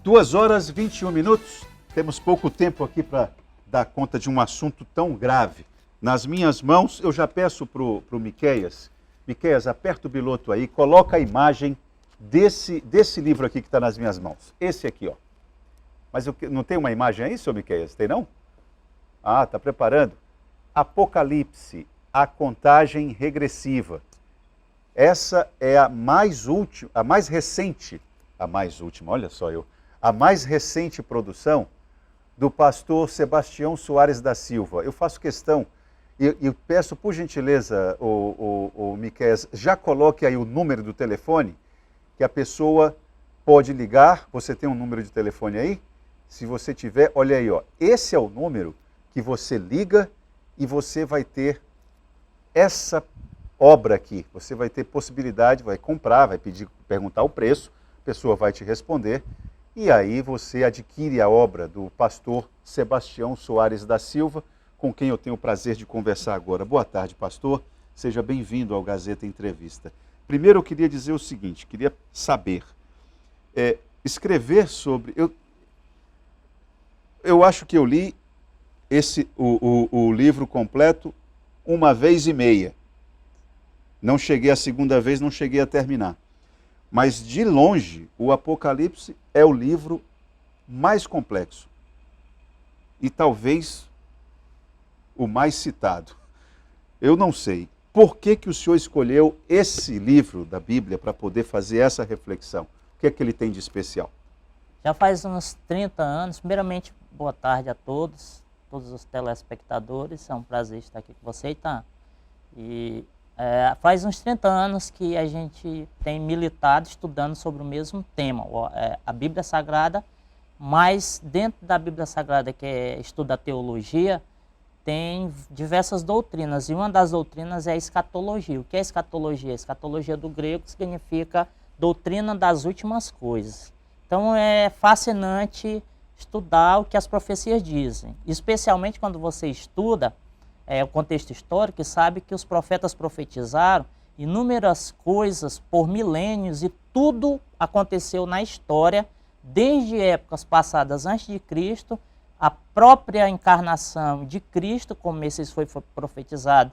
2h21. Temos pouco tempo aqui para dar conta de um assunto tão grave. Nas minhas mãos, eu já peço para o Miqueias. Miqueias, aperta o biloto aí, coloca a imagem desse livro aqui que está nas minhas mãos. Esse aqui, ó. Mas não tem uma imagem aí, seu Miqueias? Tem não? Ah, está preparando? Apocalipse, a contagem regressiva. Essa é a mais recente produção do pastor Sebastião Soares da Silva. Eu faço questão e peço, por gentileza, o Miqueias, já coloque aí o número do telefone, que a pessoa pode ligar. Você tem um número de telefone aí? Se você tiver, olha aí, ó. Esse é o número que você liga e você vai ter essa obra aqui. Você vai ter possibilidade, vai comprar, vai perguntar o preço, a pessoa vai te responder e aí você adquire a obra do pastor Sebastião Soares da Silva, com quem eu tenho o prazer de conversar agora. Boa tarde, pastor. Seja bem-vindo ao Gazeta Entrevista. Primeiro eu queria dizer o seguinte, queria saber, escrever sobre... Eu acho que eu li o livro completo uma vez e meia. Não cheguei a segunda vez, não cheguei a terminar. Mas, de longe, o Apocalipse é o livro mais complexo. E talvez o mais citado. Eu não sei. Por que o senhor escolheu esse livro da Bíblia para poder fazer essa reflexão? O que é que ele tem de especial? Já faz uns 30 anos. Primeiramente, boa tarde a todos os telespectadores. É um prazer estar aqui com você, Itan. Faz uns 30 anos que a gente tem militado estudando sobre o mesmo tema, a Bíblia Sagrada, mas dentro da Bíblia Sagrada, que estuda a teologia, tem diversas doutrinas, e uma das doutrinas é a escatologia. O que é escatologia? Escatologia do grego significa doutrina das últimas coisas. Então é fascinante estudar o que as profecias dizem, especialmente quando você estuda o contexto histórico e sabe que os profetas profetizaram inúmeras coisas por milênios e tudo aconteceu na história, desde épocas passadas antes de Cristo, a própria encarnação de Cristo, como esse foi profetizado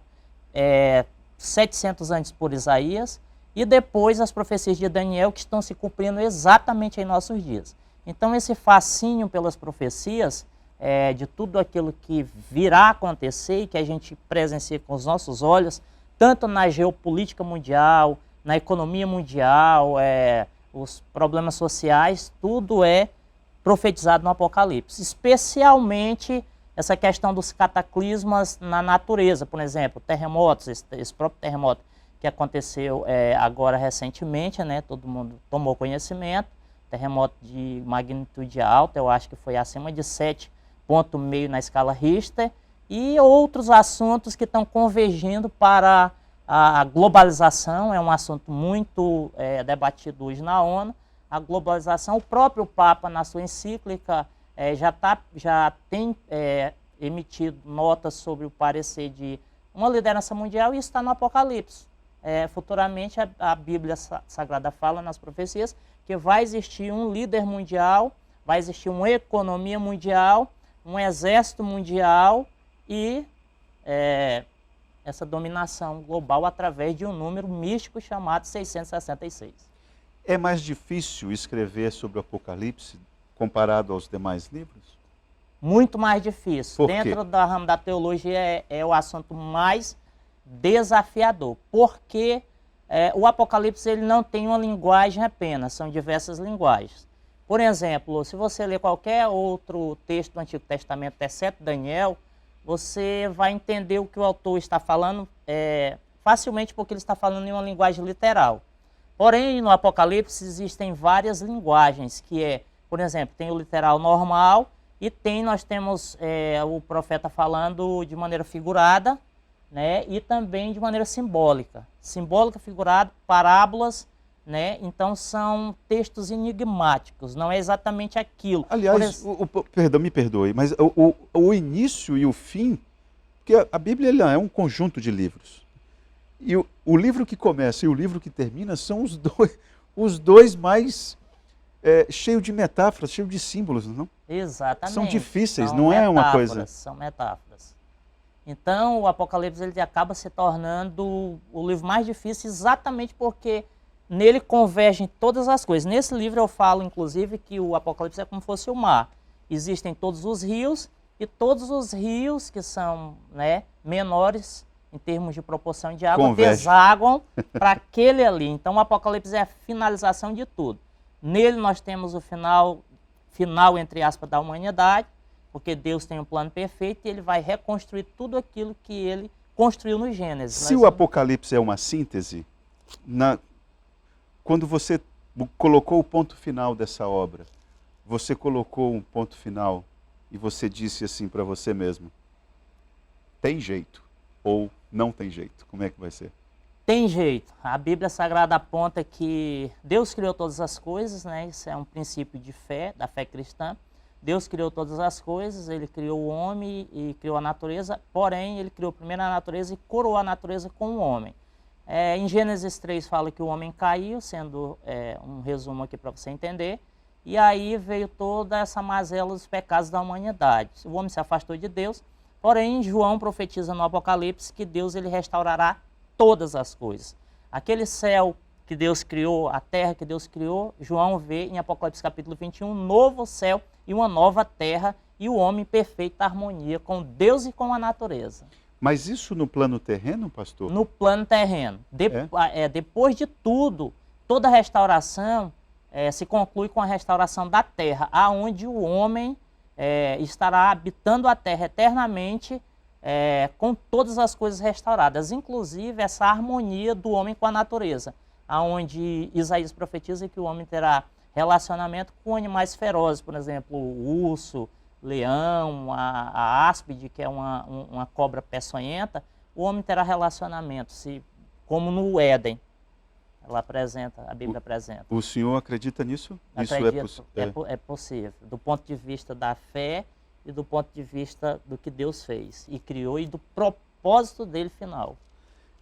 700 antes por Isaías, e depois as profecias de Daniel que estão se cumprindo exatamente em nossos dias. Então esse fascínio pelas profecias, de tudo aquilo que virá acontecer e que a gente presencia com os nossos olhos, tanto na geopolítica mundial, na economia mundial, os problemas sociais, tudo é profetizado no Apocalipse. Especialmente essa questão dos cataclismas na natureza, por exemplo, terremotos, esse próprio terremoto que aconteceu agora recentemente, né? Todo mundo tomou conhecimento, terremoto de magnitude alta, eu acho que foi acima de 7,5 na escala Richter, e outros assuntos que estão convergindo para a globalização. É um assunto muito debatido hoje na ONU, a globalização. O próprio Papa, na sua encíclica, já tem emitido notas sobre o parecer de uma liderança mundial, e isso está no Apocalipse. Futuramente a Bíblia Sagrada fala nas profecias que vai existir um líder mundial, vai existir uma economia mundial, um exército mundial e essa dominação global através de um número místico chamado 666. É mais difícil escrever sobre o Apocalipse comparado aos demais livros? Muito mais difícil. Por quê? Dentro da ramo da teologia é o assunto mais desafiador, porque o Apocalipse ele não tem uma linguagem apenas, são diversas linguagens. Por exemplo, se você ler qualquer outro texto do Antigo Testamento, exceto Daniel, você vai entender o que o autor está falando facilmente, porque ele está falando em uma linguagem literal. Porém, no Apocalipse existem várias linguagens, que por exemplo, tem o literal normal e nós temos o profeta falando de maneira figurada, né, e também de maneira simbólica. Simbólica, figurada, parábolas, né? Então são textos enigmáticos, não é exatamente aquilo. Aliás, perdão, me perdoe, mas o início e o fim, porque a Bíblia é um conjunto de livros. E o livro que começa e o livro que termina são os dois mais cheio de metáforas, cheio de símbolos, não? Exatamente. São difíceis, São não é uma metáforas, coisa... São metáforas. Então, o Apocalipse ele acaba se tornando o livro mais difícil exatamente porque nele convergem todas as coisas. Nesse livro eu falo, inclusive, que o Apocalipse é como se fosse o mar. Existem todos os rios e todos os rios que são, né, menores em termos de proporção de água, desaguam para aquele ali. Então, o Apocalipse é a finalização de tudo. Nele nós temos o final, entre aspas, da humanidade, porque Deus tem um plano perfeito e ele vai reconstruir tudo aquilo que ele construiu no Gênesis. Se o Apocalipse é uma síntese, quando você colocou o ponto final dessa obra, você colocou um ponto final e você disse assim para você mesmo, tem jeito ou não tem jeito? Como é que vai ser? Tem jeito. A Bíblia Sagrada aponta que Deus criou todas as coisas, né? Isso é um princípio de fé, da fé cristã. Deus criou todas as coisas, ele criou o homem e criou a natureza, porém ele criou primeiro a natureza e coroou a natureza com o homem. Em Gênesis 3 fala que o homem caiu, sendo um resumo aqui para você entender, e aí veio toda essa mazela dos pecados da humanidade. O homem se afastou de Deus, porém João profetiza no Apocalipse que Deus ele restaurará todas as coisas. Aquele céu que Deus criou, a terra que Deus criou, João vê em Apocalipse capítulo 21, um novo céu e uma nova terra e o homem em perfeita harmonia com Deus e com a natureza. Mas isso no plano terreno, pastor? No plano terreno. Depois de tudo, toda restauração se conclui com a restauração da terra, aonde o homem estará habitando a terra eternamente, com todas as coisas restauradas, inclusive essa harmonia do homem com a natureza, aonde Isaías profetiza que o homem terá relacionamento com animais ferozes, por exemplo, o urso, leão, a áspide, que é uma cobra peçonhenta. O homem terá relacionamento, como no Éden. A Bíblia apresenta. O senhor acredita nisso? Acredito, isso é possível, do ponto de vista da fé e do ponto de vista do que Deus fez e criou e do propósito dele final.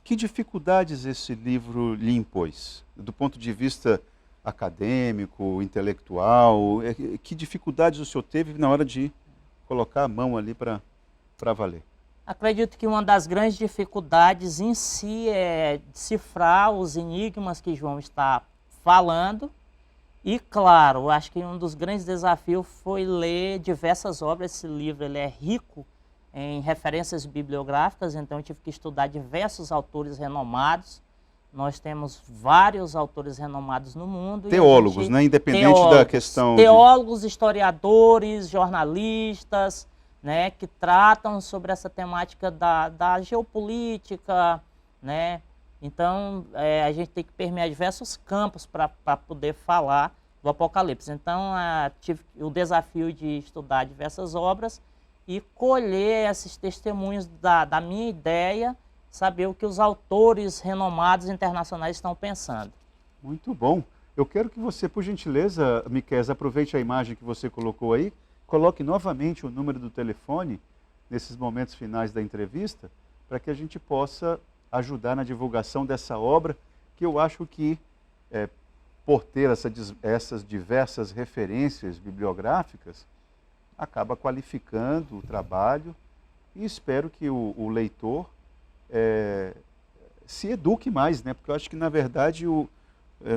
Que dificuldades esse livro lhe impôs? Do ponto de vista acadêmico, intelectual, que dificuldades o senhor teve na hora de colocar a mão ali para valer? Acredito que uma das grandes dificuldades em si é decifrar os enigmas que João está falando. E, claro, acho que um dos grandes desafios foi ler diversas obras. Esse livro ele é rico em referências bibliográficas, então eu tive que estudar diversos autores renomados. Nós temos vários autores renomados no mundo. Teólogos, né? Independente da questão... Teólogos, historiadores, jornalistas, né? Que tratam sobre essa temática da geopolítica, né? Então, a gente tem que permear diversos campos para poder falar do Apocalipse. Então, tive o desafio de estudar diversas obras e colher esses testemunhos da minha ideia, saber o que os autores renomados internacionais estão pensando. Muito bom. Eu quero que você, por gentileza, Miqueias, aproveite a imagem que você colocou aí, coloque novamente o número do telefone nesses momentos finais da entrevista, para que a gente possa ajudar na divulgação dessa obra, que eu acho que, por ter essas diversas referências bibliográficas, acaba qualificando o trabalho e espero que o leitor se eduque mais, né? Porque eu acho que, na verdade,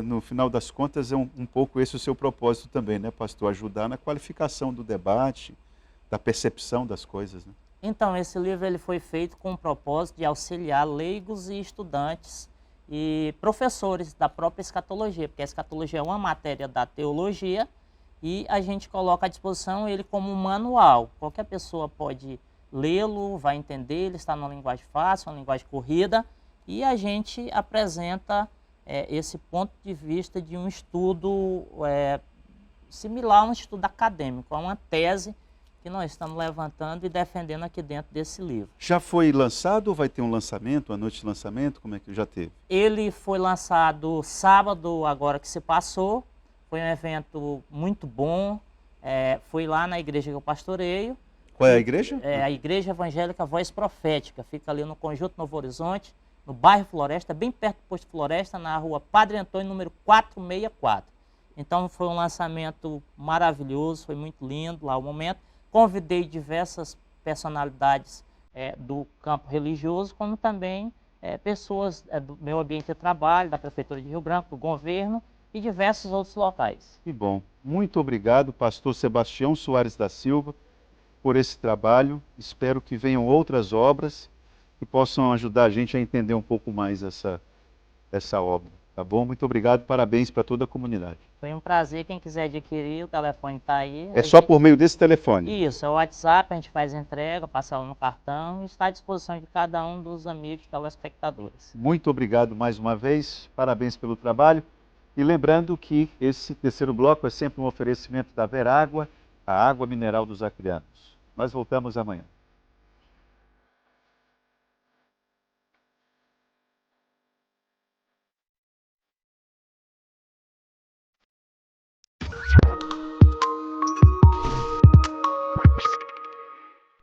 no final das contas, é um pouco esse o seu propósito também, né, pastor? Ajudar na qualificação do debate, da percepção das coisas, né? Então, esse livro ele foi feito com o propósito de auxiliar leigos e estudantes e professores da própria escatologia, porque a escatologia é uma matéria da teologia e a gente coloca à disposição ele como um manual. Qualquer pessoa pode lê-lo, vai entender, ele está numa linguagem fácil, uma linguagem corrida, e a gente apresenta esse ponto de vista de um estudo similar a um estudo acadêmico, a uma tese que nós estamos levantando e defendendo aqui dentro desse livro. Já foi lançado ou vai ter um lançamento, uma noite de lançamento? Como é que já teve? Ele foi lançado sábado, agora que se passou. Foi um evento muito bom. Foi lá na igreja que eu pastoreio. Qual é a igreja? A Igreja Evangélica Voz Profética. Fica ali no Conjunto Novo Horizonte, no bairro Floresta, bem perto do posto Floresta, na rua Padre Antônio, número 464. Então foi um lançamento maravilhoso, foi muito lindo lá o momento. Convidei diversas personalidades do campo religioso, como também pessoas do meu ambiente de trabalho, da Prefeitura de Rio Branco, do governo e diversos outros locais. Que bom. Muito obrigado, pastor Sebastião Soares da Silva, por esse trabalho. Espero que venham outras obras que possam ajudar a gente a entender um pouco mais essa obra. Tá bom? Muito obrigado, parabéns para toda a comunidade. Foi um prazer, quem quiser adquirir, o telefone está aí. É só por meio desse telefone? Isso, é o WhatsApp, a gente faz entrega, passa lá no cartão e está à disposição de cada um dos amigos telespectadores. Muito obrigado mais uma vez, parabéns pelo trabalho. E lembrando que esse terceiro bloco é sempre um oferecimento da Verágua, a água mineral dos acrianos. Nós voltamos amanhã.